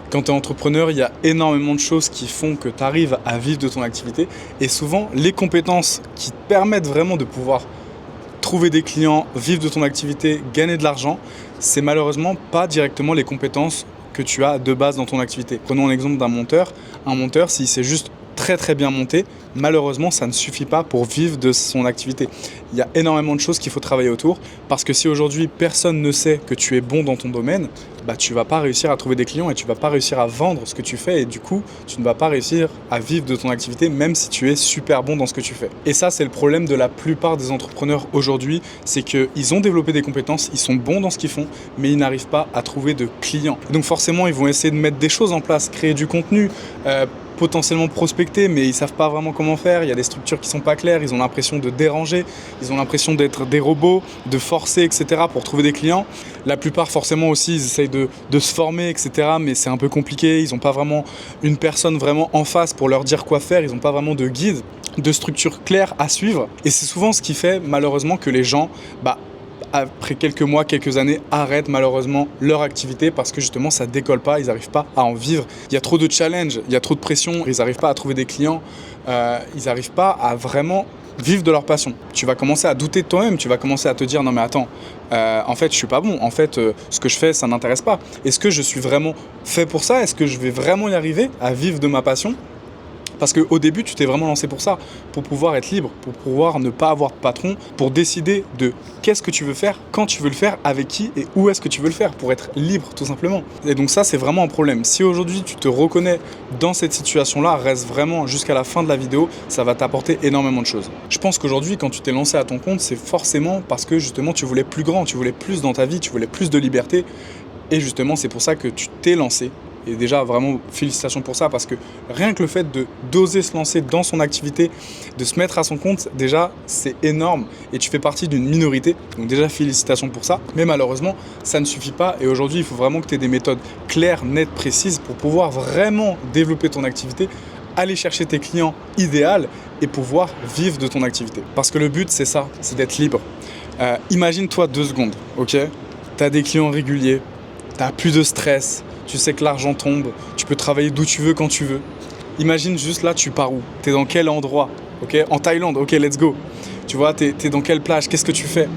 Quand tu es entrepreneur, il y a énormément de choses qui font que tu arrives à vivre de ton activité. Et souvent, les compétences qui te permettent vraiment de pouvoir trouver des clients, vivre de ton activité, gagner de l'argent, c'est malheureusement pas directement les compétences que tu as de base dans ton activité. Prenons l'exemple d'un monteur. Un monteur, s'il sait juste très bien monté, malheureusement ça ne suffit pas pour vivre de son activité. Il y a énormément de choses qu'il faut travailler autour, parce que si aujourd'hui personne ne sait que tu es bon dans ton domaine, tu vas pas réussir à trouver des clients et tu vas pas réussir à vendre ce que tu fais, et du coup tu ne vas pas réussir à vivre de ton activité même si tu es super bon dans ce que tu fais. Et ça, c'est le problème de la plupart des entrepreneurs aujourd'hui, c'est qu'ils ont développé des compétences, ils sont bons dans ce qu'ils font, mais ils n'arrivent pas à trouver de clients. Donc forcément ils vont essayer de mettre des choses en place, créer du contenu, potentiellement prospecter, mais ils savent pas vraiment comment faire. Il y a des structures qui sont pas claires, ils ont l'impression de déranger, ils ont l'impression d'être des robots, de forcer, etc. pour trouver des clients. La plupart, forcément aussi, ils essayent de se former, etc. Mais c'est un peu compliqué, ils n'ont pas vraiment une personne vraiment en face pour leur dire quoi faire, ils n'ont pas vraiment de guide, de structure claire à suivre. Et c'est souvent ce qui fait malheureusement que les gens, après quelques mois, quelques années, arrêtent malheureusement leur activité parce que justement ça décolle pas, ils n'arrivent pas à en vivre. Il y a trop de challenges, il y a trop de pression, ils n'arrivent pas à trouver des clients, ils n'arrivent pas à vraiment vivre de leur passion. Tu vas commencer à douter de toi-même, tu vas commencer à te dire non mais attends, en fait je suis pas bon, en fait ce que je fais ça n'intéresse pas. Est-ce que je suis vraiment fait pour ça? Est-ce que je vais vraiment y arriver à vivre de ma passion? Parce qu'au début, tu t'es vraiment lancé pour ça, pour pouvoir être libre, pour pouvoir ne pas avoir de patron, pour décider de qu'est-ce que tu veux faire, quand tu veux le faire, avec qui et où est-ce que tu veux le faire, pour être libre tout simplement. Et donc ça, c'est vraiment un problème. Si aujourd'hui, tu te reconnais dans cette situation-là, reste vraiment jusqu'à la fin de la vidéo, ça va t'apporter énormément de choses. Je pense qu'aujourd'hui, quand tu t'es lancé à ton compte, c'est forcément parce que justement, tu voulais plus grand, tu voulais plus dans ta vie, tu voulais plus de liberté. Et justement, c'est pour ça que tu t'es lancé. Et déjà, vraiment, félicitations pour ça, parce que rien que le fait d'oser se lancer dans son activité, de se mettre à son compte, déjà, c'est énorme. Et tu fais partie d'une minorité. Donc déjà, félicitations pour ça. Mais malheureusement, ça ne suffit pas. Et aujourd'hui, il faut vraiment que tu aies des méthodes claires, nettes, précises pour pouvoir vraiment développer ton activité, aller chercher tes clients idéaux et pouvoir vivre de ton activité. Parce que le but, c'est ça, c'est d'être libre. Imagine-toi 2 secondes, ok? Tu as des clients réguliers, tu n'as plus de stress, tu sais que l'argent tombe, tu peux travailler d'où tu veux, quand tu veux. Imagine juste là, tu pars où? Tu es dans quel endroit? Okay, en Thaïlande, ok, let's go. Tu vois, tu es dans quelle plage? Qu'est-ce que tu fais?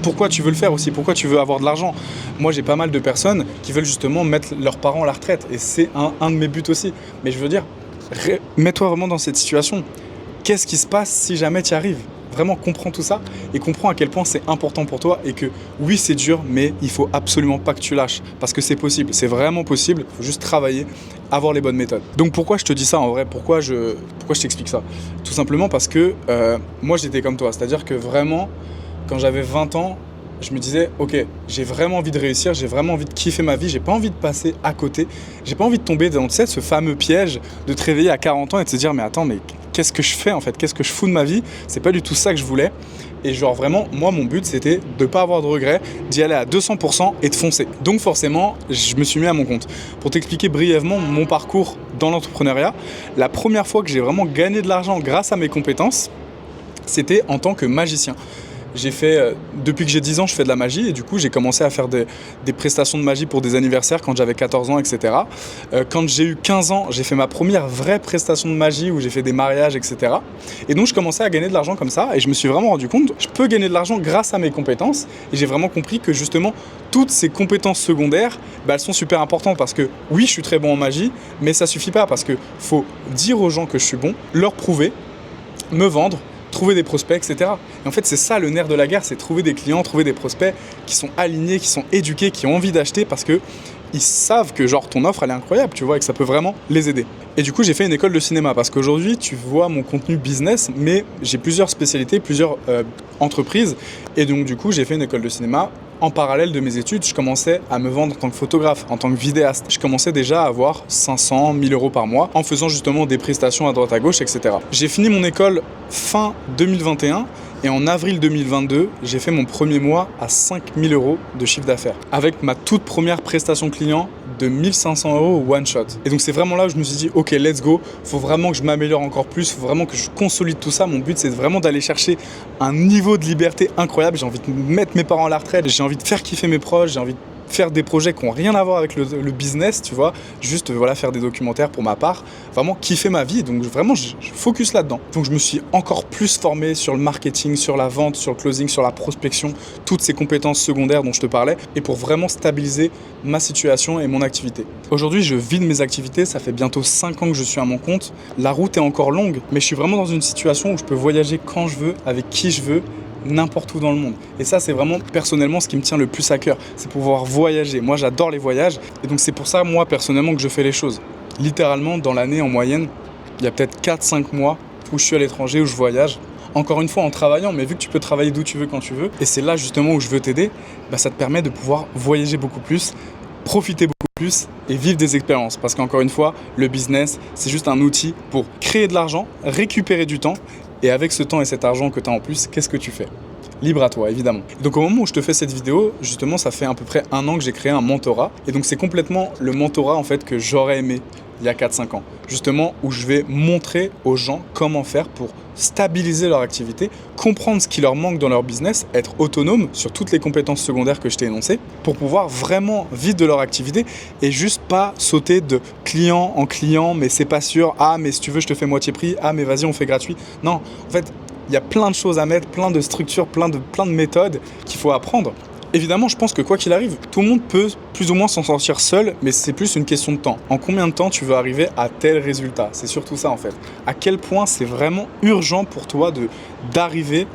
Pourquoi tu veux le faire aussi? Pourquoi tu veux avoir de l'argent? Moi, j'ai pas mal de personnes qui veulent justement mettre leurs parents à la retraite. Et c'est un de mes buts aussi. Mais je veux dire, mets-toi vraiment dans cette situation. Qu'est-ce qui se passe si jamais tu y arrives? Vraiment, comprends tout ça et comprends à quel point c'est important pour toi et que oui, c'est dur, mais il faut absolument pas que tu lâches parce que c'est possible, c'est vraiment possible. Il faut juste travailler, avoir les bonnes méthodes. Donc pourquoi je te dis ça en vrai? Pourquoi je t'explique ça? Tout simplement parce que moi, j'étais comme toi. C'est-à-dire que vraiment, quand j'avais 20 ans, je me disais, ok, j'ai vraiment envie de réussir, j'ai vraiment envie de kiffer ma vie, j'ai pas envie de passer à côté, j'ai pas envie de tomber dans, tu sais, ce fameux piège de te réveiller à 40 ans et de te dire, mais attends, mais qu'est-ce que je fais en fait? Qu'est-ce que je fous de ma vie? C'est pas du tout ça que je voulais. Et genre vraiment, moi, mon but, c'était de pas avoir de regrets, d'y aller à 200% et de foncer. Donc forcément, je me suis mis à mon compte. Pour t'expliquer brièvement mon parcours dans l'entrepreneuriat, la première fois que j'ai vraiment gagné de l'argent grâce à mes compétences, c'était en tant que magicien. J'ai fait, depuis que j'ai 10 ans, je fais de la magie et du coup, j'ai commencé à faire des prestations de magie pour des anniversaires quand j'avais 14 ans, etc. Quand j'ai eu 15 ans, j'ai fait ma première vraie prestation de magie où j'ai fait des mariages, etc. Et donc, je commençais à gagner de l'argent comme ça et je me suis vraiment rendu compte, je peux gagner de l'argent grâce à mes compétences et j'ai vraiment compris que justement, toutes ces compétences secondaires, elles sont super importantes parce que oui, je suis très bon en magie, mais ça suffit pas parce que faut dire aux gens que je suis bon, leur prouver, me vendre, trouver des prospects, etc. Et en fait, c'est ça le nerf de la guerre, c'est trouver des clients, trouver des prospects qui sont alignés, qui sont éduqués, qui ont envie d'acheter parce que ils savent que genre ton offre elle est incroyable, tu vois, et que ça peut vraiment les aider. Et du coup, j'ai fait une école de cinéma parce qu'aujourd'hui, tu vois mon contenu business, mais j'ai plusieurs spécialités, plusieurs entreprises. Et donc, du coup, j'ai fait une école de cinéma. En parallèle de mes études, je commençais à me vendre en tant que photographe, en tant que vidéaste. Je commençais déjà à avoir 500, 1000 euros par mois en faisant justement des prestations à droite à gauche, etc. J'ai fini mon école fin 2021 et en avril 2022, j'ai fait mon premier mois à 5000 euros de chiffre d'affaires avec ma toute première prestation client de 1500 euros one shot. Et donc c'est vraiment là où je me suis dit ok, let's go, faut vraiment que je m'améliore encore plus, faut vraiment que je consolide tout ça. Mon but c'est vraiment d'aller chercher un niveau de liberté incroyable. J'ai envie de mettre mes parents à la retraite, j'ai envie de faire kiffer mes proches, j'ai envie de faire des projets qui n'ont rien à voir avec le business, tu vois, juste voilà, faire des documentaires pour ma part, vraiment kiffer ma vie, donc vraiment je focus là-dedans. Donc je me suis encore plus formé sur le marketing, sur la vente, sur le closing, sur la prospection, toutes ces compétences secondaires dont je te parlais, et pour vraiment stabiliser ma situation et mon activité. Aujourd'hui, je vis de mes activités, ça fait bientôt 5 ans que je suis à mon compte. La route est encore longue, mais je suis vraiment dans une situation où je peux voyager quand je veux, avec qui je veux, n'importe où dans le monde. Et ça, c'est vraiment personnellement ce qui me tient le plus à cœur, c'est pouvoir voyager. Moi, j'adore les voyages, et donc c'est pour ça, moi, personnellement, que je fais les choses. Littéralement, dans l'année, en moyenne, il y a peut-être 4-5 mois où je suis à l'étranger, où je voyage. Encore une fois, en travaillant, mais vu que tu peux travailler d'où tu veux, quand tu veux, et c'est là justement où je veux t'aider, ça te permet de pouvoir voyager beaucoup plus, profiter beaucoup plus et vivre des expériences. Parce qu'encore une fois, le business, c'est juste un outil pour créer de l'argent, récupérer du temps. Et avec ce temps et cet argent que tu as en plus, qu'est-ce que tu fais ? Libre à toi, évidemment. Donc au moment où je te fais cette vidéo, justement, ça fait à peu près 1 an que j'ai créé un mentorat. Et donc c'est complètement le mentorat en fait que j'aurais aimé il y a 4-5 ans. Justement, où je vais montrer aux gens comment faire pour stabiliser leur activité, comprendre ce qui leur manque dans leur business, être autonome sur toutes les compétences secondaires que je t'ai énoncées, pour pouvoir vraiment vivre de leur activité et juste pas sauter de client en client, mais c'est pas sûr, ah mais si tu veux je te fais moitié prix, ah mais vas-y on fait gratuit. Non, en fait, il y a plein de choses à mettre, plein de structures, plein de méthodes qu'il faut apprendre. Évidemment, je pense que quoi qu'il arrive, tout le monde peut plus ou moins s'en sortir seul, mais c'est plus une question de temps. En combien de temps tu veux arriver à tel résultat ? C'est surtout ça en fait. À quel point c'est vraiment urgent pour toi d'arriver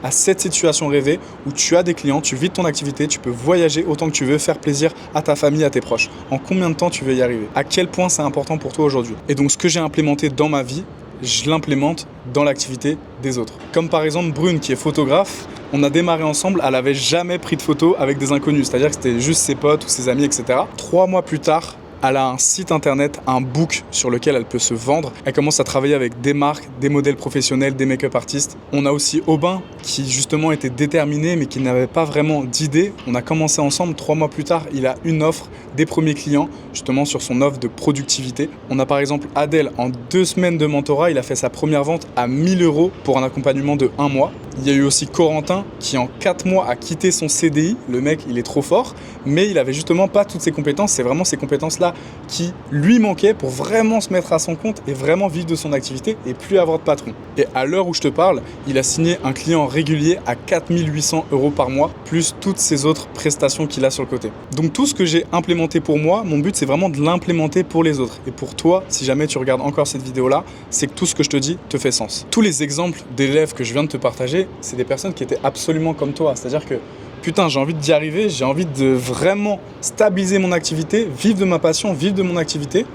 à cette situation rêvée où tu as des clients, tu vis de ton activité, tu peux voyager autant que tu veux, faire plaisir à ta famille, à tes proches. En combien de temps tu veux y arriver ? À quel point c'est important pour toi aujourd'hui ? Et donc ce que j'ai implémenté dans ma vie, je l'implémente dans l'activité des autres. Comme par exemple Brune qui est photographe, on a démarré ensemble, elle n'avait jamais pris de photos avec des inconnus, c'est-à-dire que c'était juste ses potes ou ses amis, etc. 3 mois plus tard, elle a un site internet, un book sur lequel elle peut se vendre. Elle commence à travailler avec des marques, des modèles professionnels, des make-up artistes. On a aussi Aubin qui justement était déterminé mais qui n'avait pas vraiment d'idée. On a commencé ensemble, 3 mois plus tard, il a une offre, des premiers clients justement sur son offre de productivité. On a par exemple Adèle, en 2 semaines de mentorat, il a fait sa première vente à 1 000 € pour un accompagnement de 1 mois. Il y a eu aussi Corentin qui en 4 mois a quitté son CDI. Le mec, il est trop fort, mais il avait justement pas toutes ses compétences. C'est vraiment ces compétences-là qui lui manquaient pour vraiment se mettre à son compte et vraiment vivre de son activité et plus avoir de patron. Et à l'heure où je te parle, il a signé un client régulier à 4 800 € par mois, plus toutes ces autres prestations qu'il a sur le côté. Donc tout ce que j'ai implémenté pour moi, mon but c'est vraiment de l'implémenter pour les autres. Et pour toi, si jamais tu regardes encore cette vidéo-là, c'est que tout ce que je te dis te fait sens. Tous les exemples d'élèves que je viens de te partager, c'est des personnes qui étaient absolument comme toi. C'est-à-dire que putain, j'ai envie d'y arriver, j'ai envie de vraiment stabiliser mon activité, vivre de ma passion, vivre de mon activité,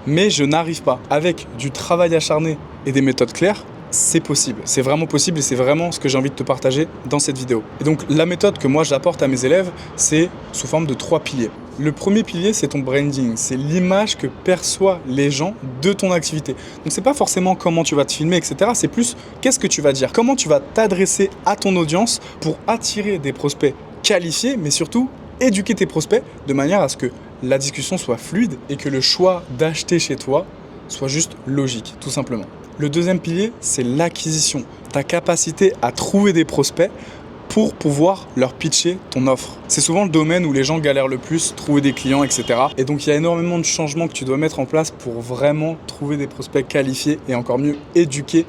mais je n'arrive pas. Avec du travail acharné et des méthodes claires, c'est possible. C'est vraiment possible et c'est vraiment ce que j'ai envie de te partager dans cette vidéo. Et donc, la méthode que moi j'apporte à mes élèves, c'est sous forme de 3 piliers. Le premier pilier, c'est ton branding. C'est l'image que perçoivent les gens de ton activité. Donc, c'est pas forcément comment tu vas te filmer, etc. C'est plus qu'est-ce que tu vas dire, comment tu vas t'adresser à ton audience pour attirer des prospects qualifiés, mais surtout éduquer tes prospects de manière à ce que la discussion soit fluide et que le choix d'acheter chez toi soit juste logique, tout simplement. Le deuxième pilier, c'est l'acquisition. Ta capacité à trouver des prospects pour pouvoir leur pitcher ton offre. C'est souvent le domaine où les gens galèrent le plus, trouver des clients, etc. Et donc, il y a énormément de changements que tu dois mettre en place pour vraiment trouver des prospects qualifiés et encore mieux éduqués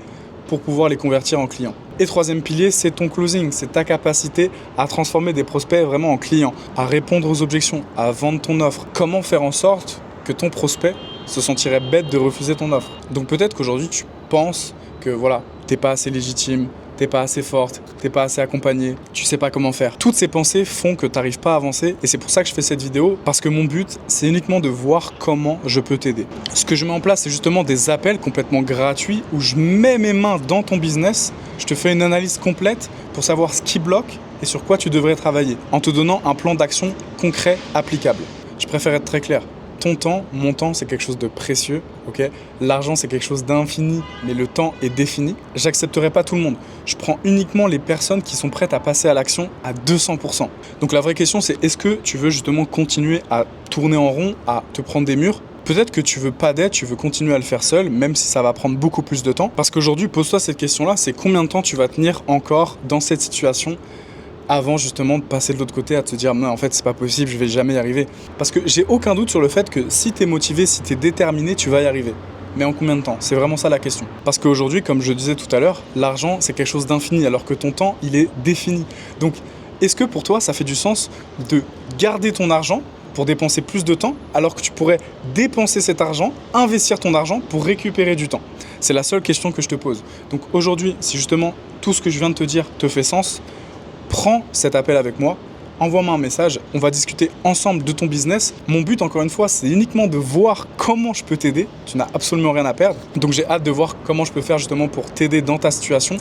pour pouvoir les convertir en clients. Et troisième pilier, c'est ton closing, c'est ta capacité à transformer des prospects vraiment en clients, à répondre aux objections, à vendre ton offre. Comment faire en sorte que ton prospect se sentirait bête de refuser ton offre. Donc peut-être qu'aujourd'hui tu penses que voilà, t'es pas assez légitime, t'es pas assez forte, t'es pas assez accompagnée, tu sais pas comment faire. Toutes ces pensées font que t'arrives pas à avancer et c'est pour ça que je fais cette vidéo, parce que mon but c'est uniquement de voir comment je peux t'aider. Ce que je mets en place, c'est justement des appels complètement gratuits où je mets mes mains dans ton business, je te fais une analyse complète pour savoir ce qui bloque et sur quoi tu devrais travailler, en te donnant un plan d'action concret, applicable. Je préfère être très clair. Ton temps, mon temps, c'est quelque chose de précieux, ok ? L'argent, c'est quelque chose d'infini, mais le temps est défini. J'accepterai pas tout le monde. Je prends uniquement les personnes qui sont prêtes à passer à l'action à 200%. Donc la vraie question, c'est est-ce que tu veux justement continuer à tourner en rond, à te prendre des murs ? Peut-être que tu veux pas d'aide, tu veux continuer à le faire seul, même si ça va prendre beaucoup plus de temps. Parce qu'aujourd'hui, pose-toi cette question-là, c'est combien de temps tu vas tenir encore dans cette situation avant justement de passer de l'autre côté à te dire non, en fait c'est pas possible, je vais jamais y arriver. Parce que j'ai aucun doute sur le fait que si tu es motivé, si tu es déterminé, tu vas y arriver. Mais en combien de temps? C'est vraiment ça la question. Parce qu'aujourd'hui, comme je disais tout à l'heure, l'argent c'est quelque chose d'infini alors que ton temps il est défini. Donc est-ce que pour toi ça fait du sens de garder ton argent pour dépenser plus de temps alors que tu pourrais dépenser cet argent, investir ton argent pour récupérer du temps? C'est la seule question que je te pose. Donc aujourd'hui, si justement tout ce que je viens de te dire te fait sens, prends cet appel avec moi, envoie-moi un message, on va discuter ensemble de ton business. Mon but, encore une fois, c'est uniquement de voir comment je peux t'aider. Tu n'as absolument rien à perdre. Donc j'ai hâte de voir comment je peux faire justement pour t'aider dans ta situation.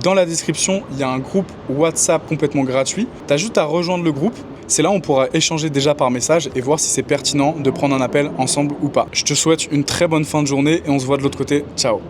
Dans la description, il y a un groupe WhatsApp complètement gratuit. Tu as juste à rejoindre le groupe. C'est là où on pourra échanger déjà par message et voir si c'est pertinent de prendre un appel ensemble ou pas. Je te souhaite une très bonne fin de journée et on se voit de l'autre côté. Ciao.